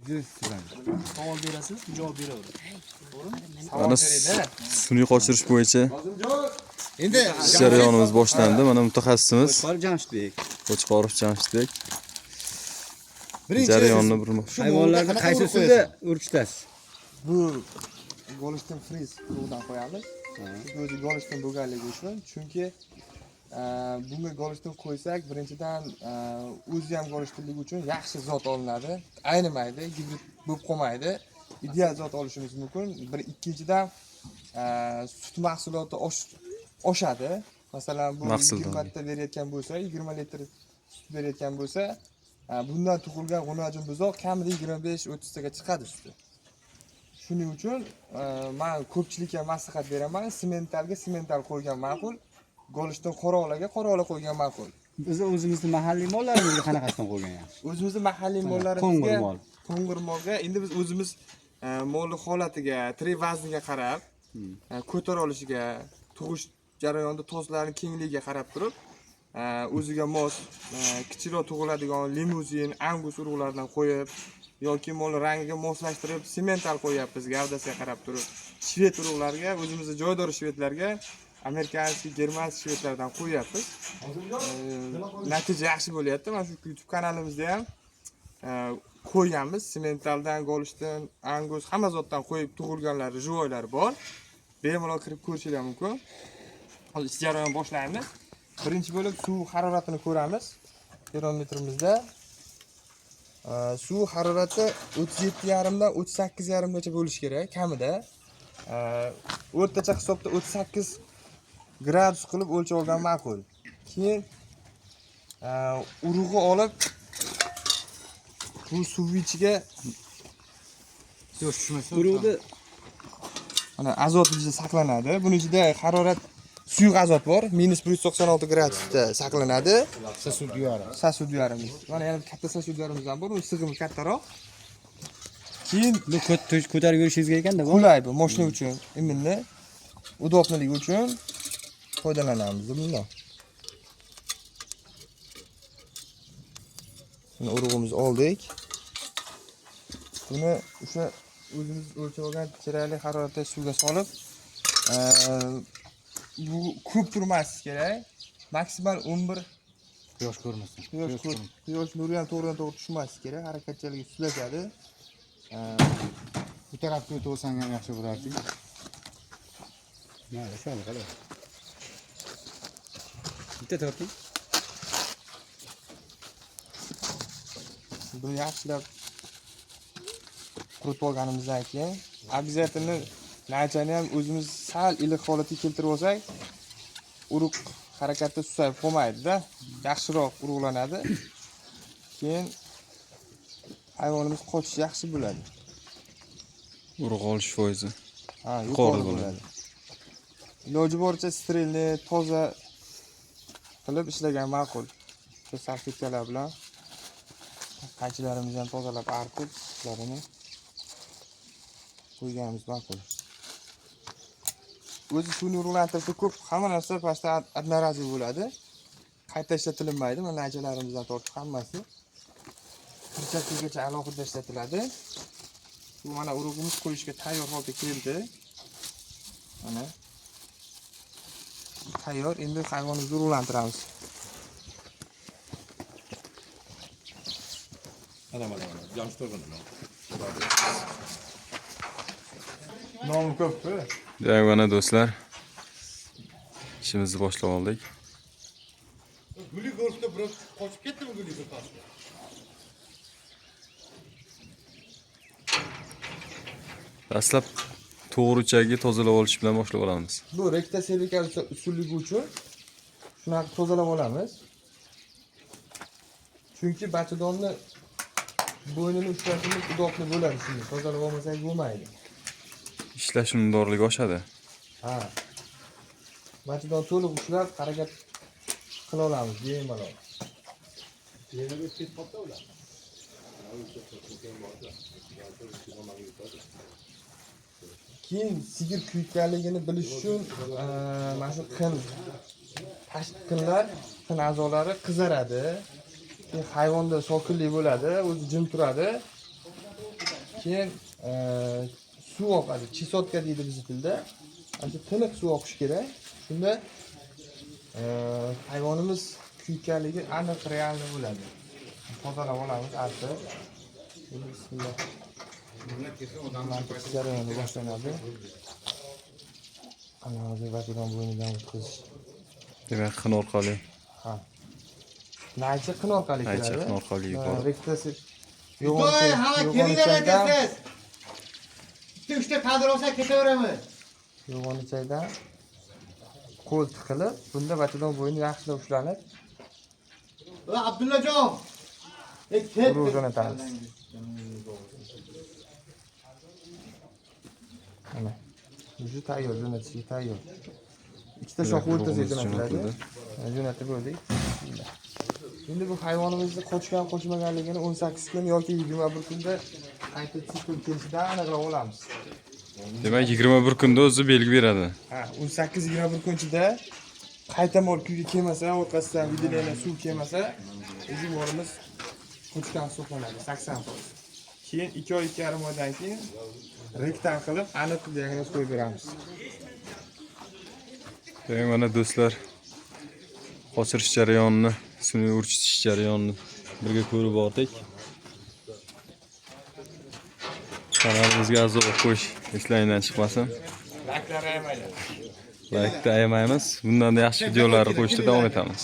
Savol berasiz, javob beraveradi. Mana sun'iy qochirish bo'yicha Endi jarayonimiz boshlandi. Mana mutaxassisimiz Qo'chqorov Jamshidbek. Qo'chqorov Jamshidbek Birinchi jarayonni bir hayvonlarni qaysi usulda urkitasiz? Bu Golden Freeze urug'idan qo'yamiz. Chunki o'zi Golden bo'lganligi uchun, chunki bunga Golden qo'ysak, birinchidan o'zi ham Goldenligi uchun yaxshi zot olinadi. Aynimaydi, gibrid bo'lib qolmaydi. Ideal zot olishimiz mumkin. Ikkinchidan sut mahsuloti oshadi. Masalan, bu 20 marta berayotgan bo'lsa, 20 litr sut berayotgan bo'lsa, bundan tug'ilgan g'unajin buzoq kamida 25-30 taga chiqadi suti. Shuning uchun men ko'pchilikka maslahat beraman, semental qo'ygan ma'qul, Golden qoraolaga qoraola qo'ygan ma'qul. Biz o'zimizning mahalliy mollarimizga qanaqasidan qo'ygan? O'zimizning mahalliy mollarimizga, qo'ng'ir molga, endi biz o'zimiz molning holatiga, tiri vazniga qarab, ko'tara olishiga, tug'ish jarayonida tozlarning kengligiga qarab turib, o'ziga mos kichikroq tug'iladigan limuzin, angus urug'lardan qo'yib yoki mol rangiga moslashtirib semental qo'yapmiz gavdasiga qarab turib. Shved urug'larga, o'zimizning joydor shvedlarga, amerikanskiy, germanskiy shvedlardan qo'yapmiz. Natija yaxshi bo'lyapti. Mana shu YouTube kanalimizda ham qo'yganmiz. Sementaldan, Golden, angus hamma zotdan qo'yib tug'ilganlari, jivoylari bor. Bemalol kirib ko'rishingiz mumkin. Hozir ish jarayoni boshlaymiz. Birinchi bo'lib suv haroratini ko'ramiz. Termometrimizda suv harorati 37,5 dan 38,5 gacha bo'lishi kerak, kamida. O'rtacha hisobda 38 gradus qilib o'lchab olgan ma'qul. Keyin urug'i olib bu suv ichiga Urug'ni mana azot ichida saqlanadi. Buning ichida harorat suyuq azot bor, -196 gradusda saqlanadi. Sasudiyarimiz. Mana yana katta sasudiyarimiz ham bor, u sig'imi kattaroq. Keyin bu ko'tarib yurishingizga ekanda bu. Qulay bu mashina uchun, imminni udobniligi uchun foydalanamiz bundan. Buni urug'imiz oldik. Buni o'sha o'zimiz o'lchab olgan chiroyli haroratda suvga solib, bu ko'p turmaslik kerak. Maksimal 11 Quyosh ko'rmasin. Quyosh nuri ham to'g'ridan-to'g'ri tushmasligi kerak. Harakatchanligi suzlashadi. Bu tarafga o'tib olsang ham yaxshi bo'lardi. Mayli, shuni qilay. Bitta torting. Buni yaxshilab quritib olganimizdan keyin обязательно nachani ham o'zimiz sal iliq holatga keltirib olsak, urug' harakatda susayib qolmaydi-da, yaxshiroq urug'lanadi. Keyin hayvonimiz qochishi yaxshi bo'ladi. urug' olish foizi yuqori bo'ladi. Iloji boricha sterilni, toza qilib ishlagan ma'qul. Shu salfetkalar bilan qaychilarimizni ham tozalab artib, ishlarini qo'yganimiz ma'qul. O'zi suvni urug'lantirishda ko'p hamma narsa pastda одноразовый bo'ladi. Qayta ishlatilmaydi. Mana najalarimizdan tortib hammasi kirchakgacha alohida ishlatiladi. Bu mana urug'imiz qo'yishga tayyor holda keldi. Mana tayyor. Endi hayvonimizni urug'lantiramiz. Mana Jamshid o'rg'in. Nomi ko'p-ku. Mana do'stlar, ishimizni boshlab oldik. Guli go'shtda biroz qochib ketdimi guli pastga? Dastlab to'g'richagi tozalab olish bilan boshlab olamiz. Bu rekta servikal usulligi uchun shunaqa tozalab olamiz. Chunki bachadonni bo'ynini ushlashimiz udobli bo'ladi shunday. Tozalab olmasak bo'lmaydi. Ishlash unumdorligi oshadi. Ha. Bachadon to'liq ushlab harakat qila olamiz bemalol. Keyin sigir kuyganligini bilish uchun mana shu tashqi qin a'zolari qizaradi. Keyin hayvonda sokinlik bo'ladi, o'zi jim turadi. keyin suv oqadi. Chisotka deydi biz tilda. Ana shu tiniq suv oqishi kerak. Shunda hayvonimiz kuyganligi aniq realni bo'ladi. Tozalab olamiz artib. Bismillah. Jarayoni boshlanadi. Ana hozir vakidan bo'ynidan o'tkazish. Demak, qin orqali. Ha. Naycha qin orqali keladi. Naycha qin orqali yuborib. Rektasi To'y, ha, kelinglar aytasiz. 2-3 ta qadr olsa ketaveramiz. Yo'g'onichakdan qo'l tiqilib, bunda vakidan bo'yni yaxshilab ushlanib, Va Abdullajon. Ket. urug' jo'natamiz. Mana. Yuzi tayyor, jo'natishga tayyor. Ikkita shox o'rtasiga jo'natiladi. Jo'natib bo'ldik. Endi bu hayvonimizni qochgan qochmaganligini 18 kun yoki 21 kunda qayta sikl kelishidan aniqlab olamiz. Demak, 21 kunda o'zi belgi beradi. Ha, 18-21 kun ichida qayta mol kuyga kelmasa, orqasidan videolarga suv kelmasa, o'zi molimiz qochgan hisoblanadi 80%. Keyin 2 oy 2,5 oydan keyin rektan qilib aniq diagnoz qo'yib beramiz. Demak, mana do'stlar, qochirish jarayonini, sun'iy urchitish jarayonini birga ko'rib bordik. Kanalimizga a'zo qo'yish eslaringdan chiqmasin. Layklarni aymaylar. Laykni ayamaymiz. Bundan yaxshi videolarni qo'yishda davom etamiz.